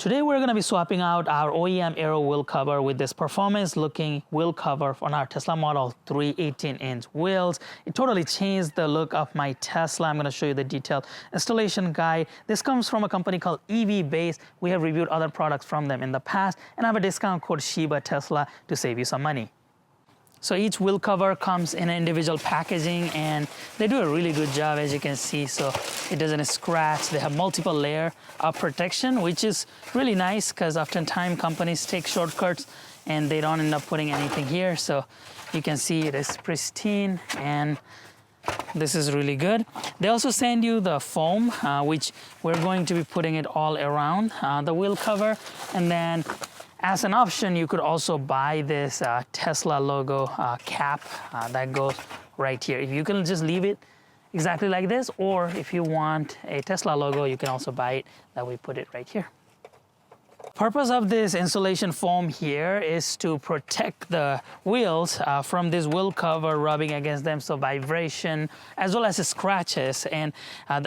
Today we're going to be swapping out our OEM Aero wheel cover with this performance looking wheel cover on our Tesla Model 3 18-inch wheels. It totally changed the look of my Tesla. I'm going to show you the detailed installation guide. This comes from a company called EV Base. We have reviewed other products from them in the past, and I have a discount code Shiba Tesla to save you some money. So each wheel cover comes in individual packaging, and they do a really good job, as you can see, so it doesn't scratch. They have multiple layer of protection, which is really nice because oftentimes companies take shortcuts and they don't end up putting anything here. So you can see it is pristine, and this is really good. They also send you the foam, which we're going to be putting it all around the wheel cover, and then as an option, you could also buy this Tesla logo cap that goes right here. If you can just leave it exactly like this, or if you want a Tesla logo, you can also buy it. That we put it right here. Purpose of this insulation foam here is to protect the wheels from this wheel cover rubbing against them, so vibration as well as scratches. And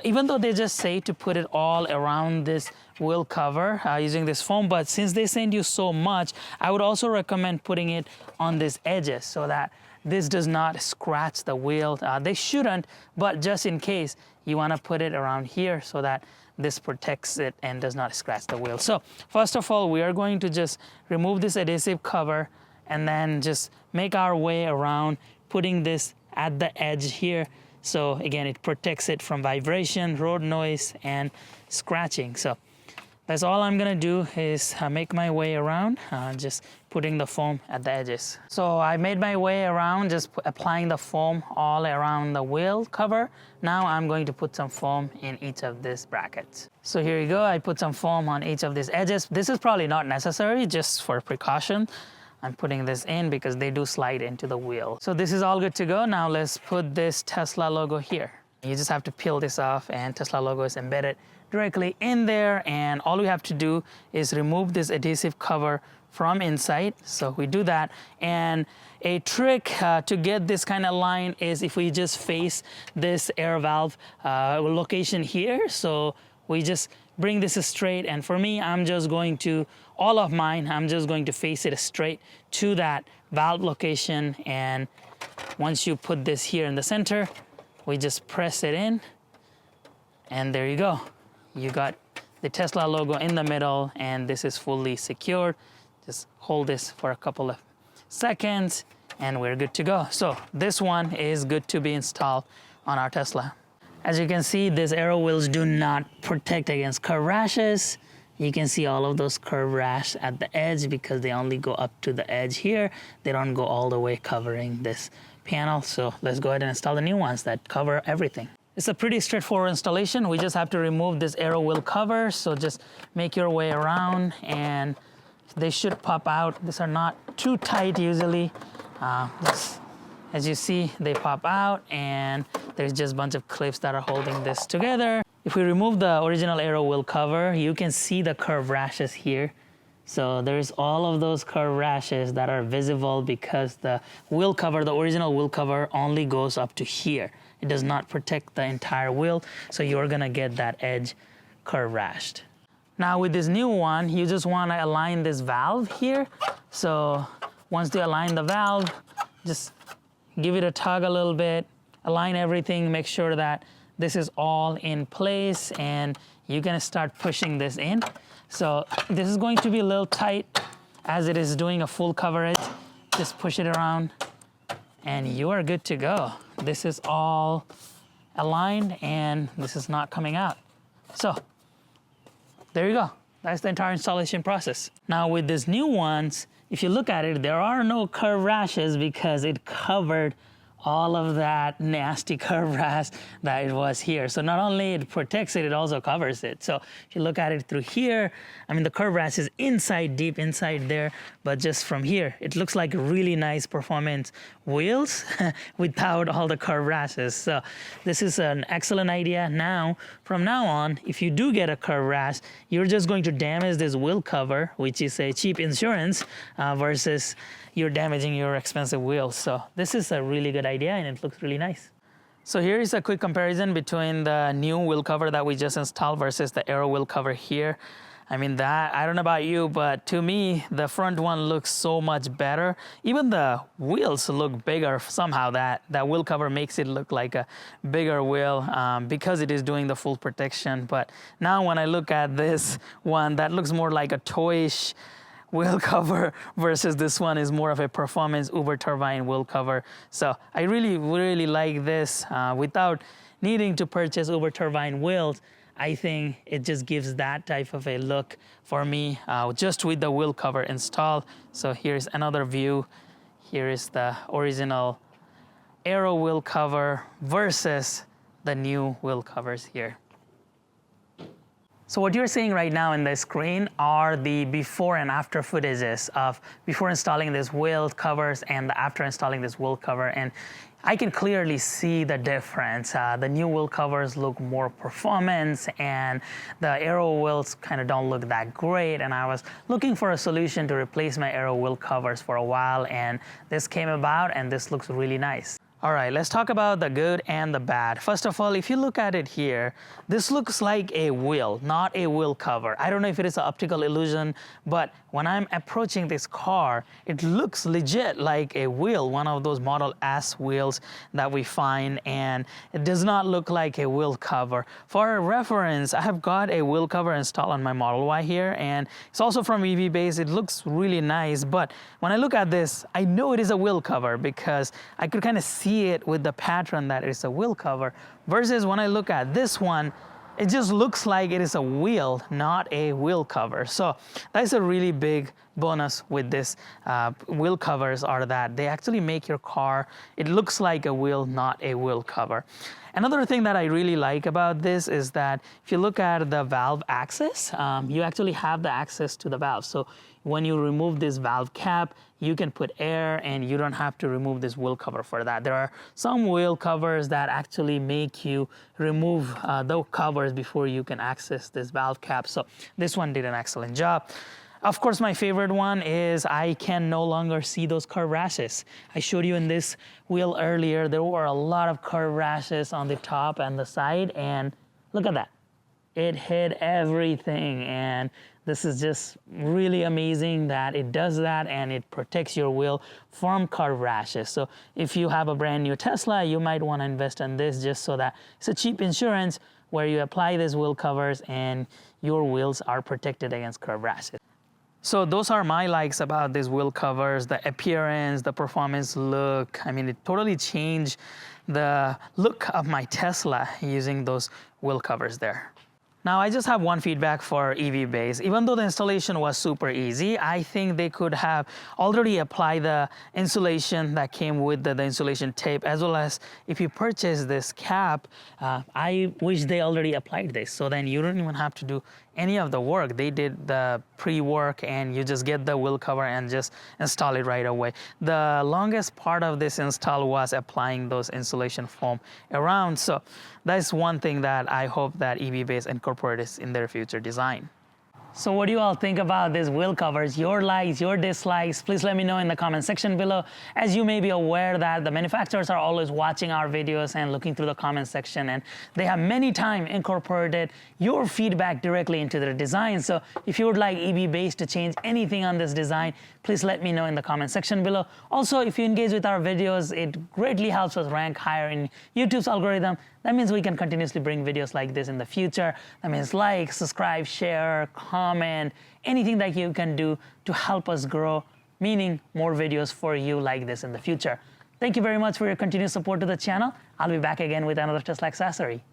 even though they just say to put it all around this wheel cover using this foam, but since they send you so much, I would also recommend putting it on these edges so that this does not scratch the wheel. They shouldn't, but just in case, you want to put it around here so that this protects it and does not scratch the wheel. So first of all, we are going to just remove this adhesive cover and then just make our way around, putting this at the edge here. So again, it protects it from vibration, road noise, and scratching. So that's all I'm gonna do is make my way around, just putting the foam at the edges. So I made my way around, just applying the foam all around the wheel cover. Now I'm going to put some foam in each of these brackets. So here you go, I put some foam on each of these edges. This is probably not necessary, just for precaution. I'm putting this in because they do slide into the wheel. So this is all good to go. Now let's put this Tesla logo here. You just have to peel this off, and Tesla logo is embedded directly in there, and all we have to do is remove this adhesive cover from inside. So we do that, and a trick to get this kind of line is if we just face this air valve location here. So we just bring this straight, and for me, I'm just going to face it straight to that valve location. And once you put this here in the center, we just press it in, and there you go. You got the Tesla logo in the middle, and this is fully secured. Just hold this for a couple of seconds, and we're good to go. So this one is good to be installed on our Tesla. As you can see, these Aero wheels do not protect against curb rashes. You can see all of those curb rash at the edge because they only go up to the edge here. They don't go all the way covering this panel. So let's go ahead and install the new ones that cover everything. It's a pretty straightforward installation. We just have to remove this Aero wheel cover. So just make your way around, and they should pop out. These are not too tight usually. As you see, they pop out, and there's just a bunch of clips that are holding this together. If we remove the original Aero wheel cover, you can see the curb rashes here. So there's all of those curb rashes that are visible because the wheel cover, the original wheel cover, only goes up to here. It does not protect the entire wheel, so you're gonna get that edge curb rashed. Now with this new one, you just wanna align this valve here. So once you align the valve, just give it a tug a little bit, align everything, make sure that this is all in place, and you're gonna start pushing this in. So this is going to be a little tight as it is doing a full coverage. Just push it around, and you are good to go. This is all aligned, and this is not coming out. So there you go. That's the entire installation process. Now with these new ones, if you look at it, there are no curb rashes because it covered all of that nasty curb rash that it was here. So not only it protects it, it also covers it. So if you look at it through here, I mean, the curb rash is inside, deep inside there, but just from here, it looks like really nice performance wheels without all the curb rashes. So this is an excellent idea. Now, from now on, if you do get a curb rash, you're just going to damage this wheel cover, which is a cheap insurance, versus you're damaging your expensive wheels. So this is a really good idea, and it looks really nice. So here is a quick comparison between the new wheel cover that we just installed versus the Aero wheel cover here. I mean, that, I don't know about you, but to me, the front one looks so much better. Even the wheels look bigger somehow. That wheel cover makes it look like a bigger wheel because it is doing the full protection. But now when I look at this one, that looks more like a toyish wheel cover versus this one is more of a performance Uberturbine wheel cover. So I really like this without needing to purchase Uberturbine wheels. I think it just gives that type of a look for me just with the wheel cover installed. So here's another view. Here is the original Aero wheel cover versus the new wheel covers here. So what you're seeing right now in the screen are the before and after footages of before installing this wheel covers and after installing this wheel cover. And I can clearly see the difference. The new wheel covers look more performance and the Aero wheels kind of don't look that great. And I was looking for a solution to replace my Aero wheel covers for a while, and this came about and this looks really nice. All right, let's talk about the good and the bad. First of all, if you look at it here, this looks like a wheel, not a wheel cover. I don't know if it is an optical illusion, but when I'm approaching this car, it looks legit like a wheel, one of those Model S wheels that we find, and it does not look like a wheel cover. For reference, I have got a wheel cover installed on my Model Y here, and it's also from EV Base. It looks really nice, but when I look at this, I know it is a wheel cover because I could kind of see it with the pattern that it's a wheel cover, versus when I look at this one, it just looks like it is a wheel, not a wheel cover. So that's a really big bonus with this wheel covers, are that they actually make your car, it looks like a wheel, not a wheel cover. Another thing that I really like about this is that if you look at the valve access, you actually have the access to the valve. So when you remove this valve cap, you can put air and you don't have to remove this wheel cover for that. There are some wheel covers that actually make you remove the covers before you can access this valve cap. So this one did an excellent job. Of course, my favorite one is I can no longer see those curve rashes. I showed you in this wheel earlier, there were a lot of curve rashes on the top and the side, and look at that. It hid everything, and this is just really amazing that it does that, and it protects your wheel from curve rashes. So if you have a brand new Tesla, you might want to invest in this just so that it's a cheap insurance where you apply these wheel covers and your wheels are protected against curve rashes. So those are my likes about these wheel covers, the appearance, the performance look. I mean, it totally changed the look of my Tesla using those wheel covers there. Now, I just have one feedback for EV Base. Even though the installation was super easy, I think they could have already applied the insulation that came with the insulation tape, as well as if you purchase this cap, I wish they already applied this. So then you don't even have to do any of the work. They did the pre-work and you just get the wheel cover and just install it right away. The longest part of this install was applying those insulation foam around. So that's one thing that I hope that EV Base incorporates in their future design. So what do you all think about these wheel covers? Your likes, your dislikes, please let me know in the comment section below. As you may be aware that the manufacturers are always watching our videos and looking through the comment section, and they have many times incorporated your feedback directly into their design. So if you would like EV Base to change anything on this design, please let me know in the comment section below. Also, if you engage with our videos, it greatly helps us rank higher in YouTube's algorithm. That means we can continuously bring videos like this in the future. That means like, subscribe, share, comment, anything that you can do to help us grow, meaning more videos for you like this in the future. Thank you very much for your continued support to the channel. I'll be back again with another Tesla accessory.